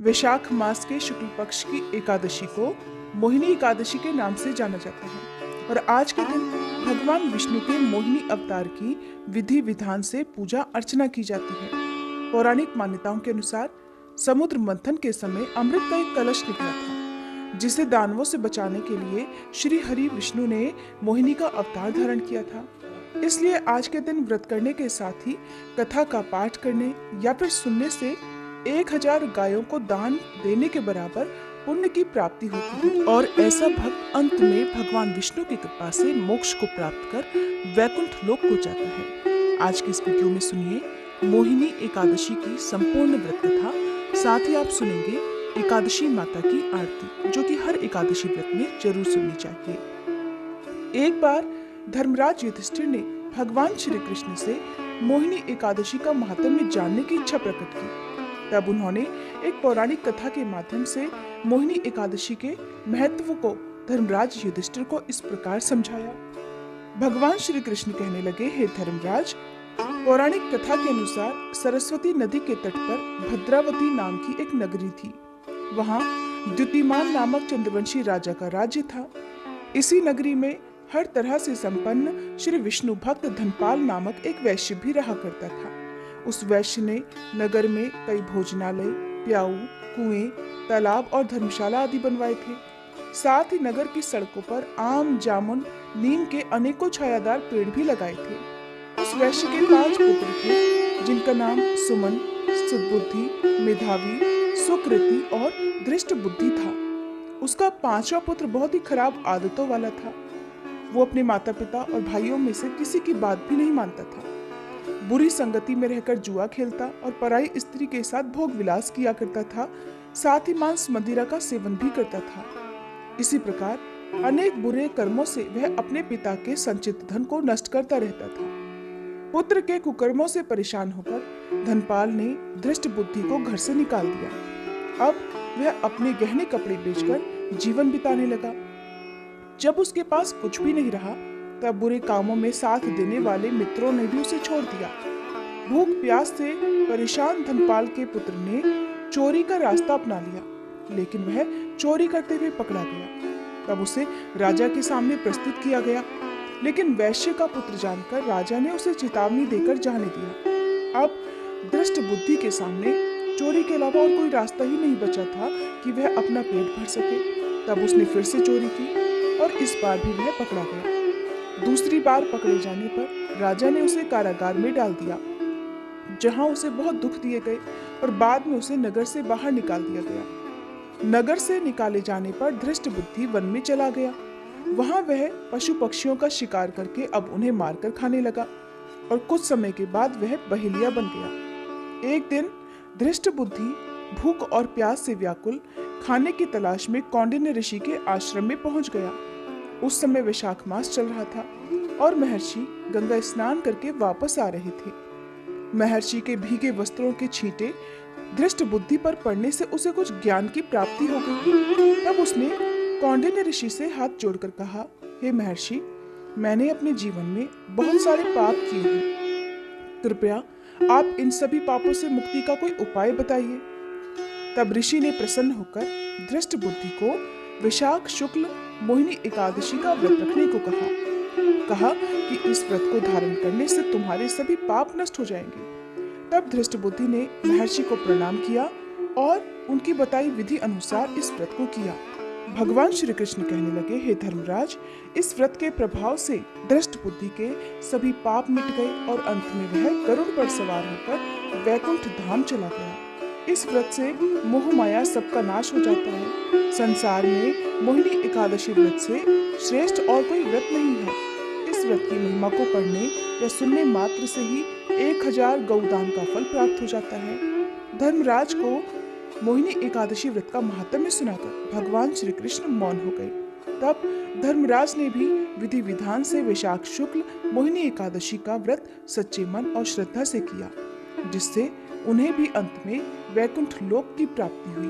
वैशाख मास के शुक्ल पक्ष की एकादशी को मोहिनी एकादशी के नाम से जाना जाता है और आज के दिन भगवान विष्णु के मोहिनी अवतार की विधि विधान से पूजा अर्चना की जाती है। पौराणिक मान्यताओं के अनुसार समुद्र मंथन के समय अमृत का एक कलश निकला था, जिसे दानवों से बचाने के लिए श्री हरि विष्णु ने मोहिनी का अवतार धारण किया था। इसलिए आज के दिन व्रत करने के साथ ही कथा का पाठ करने या फिर सुनने से 1000 गायों को दान देने के बराबर पुण्य की प्राप्ति होती है और ऐसा भक्त अंत में भगवान विष्णु की कृपा से मोक्ष को प्राप्त कर वैकुंठ लोक को जाता है। आज की इस वीडियो में सुनिए मोहिनी एकादशी की संपूर्ण व्रत कथा, साथ ही आप सुनेंगे एकादशी माता की आरती, जो कि हर एकादशी व्रत में जरूर सुननी चाहिए। एक बार धर्मराज युधिष्ठिर ने भगवान श्री कृष्ण से मोहिनी एकादशी का महात्म्य जानने की इच्छा प्रकट की। तब उन्होंने एक पौराणिक कथा के माध्यम से मोहिनी एकादशी के महत्व को धर्मराज युधिष्ठिर को इस प्रकार समझाया। भगवान श्री कृष्ण कहने लगे, हे धर्मराज, पौराणिक कथा के अनुसार सरस्वती नदी के तट पर भद्रावती नाम की एक नगरी थी। वहाँ द्युतिमान नामक चंद्रवंशी राजा का राज्य था। इसी नगरी में हर तरह से संपन्न श्री विष्णु भक्त धनपाल नामक एक वैश्य भी रहा करता था। उस वैश्य ने नगर में कई भोजनालय, प्याऊ, कुएं, तालाब और धर्मशाला आदि बनवाए थे। साथ ही नगर की सड़कों पर आम, जामुन, नीम के अनेकों छायादार पेड़ भी लगाए थे। उस वैश्य के 5 पुत्र थे, जिनका नाम सुमन, सद्बुद्धि, मेधावी, सुकृति और दृष्ट बुद्धि था। उसका 5वां पुत्र बहुत ही खराब आदतों वाला था। वो अपने माता पिता और भाइयों में से किसी की बात भी नहीं मानता था। बुरी संगति में रहकर जुआ खेलता और पराई स्त्री के साथ भोग विलास किया करता था। साथ ही मांस मदिरा का सेवन भी करता था। इसी प्रकार अनेक बुरे कर्मों से वह अपने पिता के संचित धन को नष्ट करता रहता था। पुत्र के कुकर्मों से परेशान होकर धनपाल ने दृष्ट बुद्धि को घर से निकाल दिया। अब वह अपने गहने कपड़े बेचकर जीवन बिताने लगा। जब उसके पास कुछ भी नहीं रहा, तब बुरे कामों में साथ देने वाले मित्रों ने भी उसे छोड़ दिया। भूख प्यास से परेशान धनपाल के पुत्र ने चोरी का रास्ता अपना लिया, लेकिन वह चोरी करते हुए पकड़ा गया। तब उसे राजा के सामने प्रस्तुत किया गया, लेकिन वैश्य का पुत्र जानकर राजा ने उसे चेतावनी देकर जाने दिया। अब दृष्ट बुद्धि के सामने चोरी के अलावा और कोई रास्ता ही नहीं बचा था कि वह अपना पेट भर सके। तब उसने फिर से चोरी की और इस बार भी वह पकड़ा गया। दूसरी बार पकड़े जाने पर राजा ने उसे कारागार में डाल दिया, जहां उसे बहुत दुख दिए गए और बाद में उसे नगर से बाहर निकाल दिया गया। नगर से निकाले जाने पर दृष्ट बुद्धि वन में चला गया। वहां वह पशु पक्षियों का शिकार करके अब उन्हें मारकर खाने लगा और कुछ समय के बाद वह बहेलिया बन गया। एक दिन दृष्ट बुद्धि भूख और प्यास से व्याकुल खाने की तलाश में कौंडिन्य ऋषि के आश्रम में पहुंच गया। उस समय वैशाख मास चल रहा था और महर्षि गंगा स्नान करके वापस आ रहे थे। महर्षि के भीगे वस्त्रों के छींटे दृष्ट बुद्धि पर पड़ने से उसे कुछ ज्ञान की प्राप्ति हो गई। तब उसने कौंडिन्य ऋषि से हाथ जोड़कर कहा, हे महर्षि, मैंने अपने जीवन में बहुत सारे पाप किए हैं। कृपया आप इन सभी पापों से मुक्ति का कोई उपाय बताइए। तब ऋषि ने प्रसन्न होकर दृष्ट बुद्धि को वैशाख शुक्ल मोहिनी एकादशी का व्रत रखने को कहा कि इस व्रत को धारण करने से तुम्हारे सभी पाप नष्ट हो जाएंगे। तब दृष्ट बुद्धि ने महर्षि को प्रणाम किया और उनकी बताई विधि अनुसार इस व्रत को किया। भगवान श्री कृष्ण कहने लगे, हे धर्मराज, इस व्रत के प्रभाव से दृष्ट बुद्धि के सभी पाप मिट गए और अंत में वह गरुड़ पर सवार होकर वैकुंठ धाम चला गया। इस व्रत से मोह माया सबका नाश हो जाता है। संसार में मोहिनी एकादशी व्रत से श्रेष्ठ और कोई व्रत नहीं है। इस व्रत की महिमा को पढ़ने या सुनने मात्र से ही 1000 गौदान का फल प्राप्त हो जाता है। धर्मराज को मोहिनी एकादशी व्रत का महात्म्य सुनाकर भगवान श्री कृष्ण मौन हो गए। तब धर्मराज ने भी विधि विधान से वैशाख शुक्ल मोहिनी एकादशी का व्रत सच्चे मन और श्रद्धा से किया, जिससे उन्हें भी अंत में वैकुंठ लोक की प्राप्ति हुई।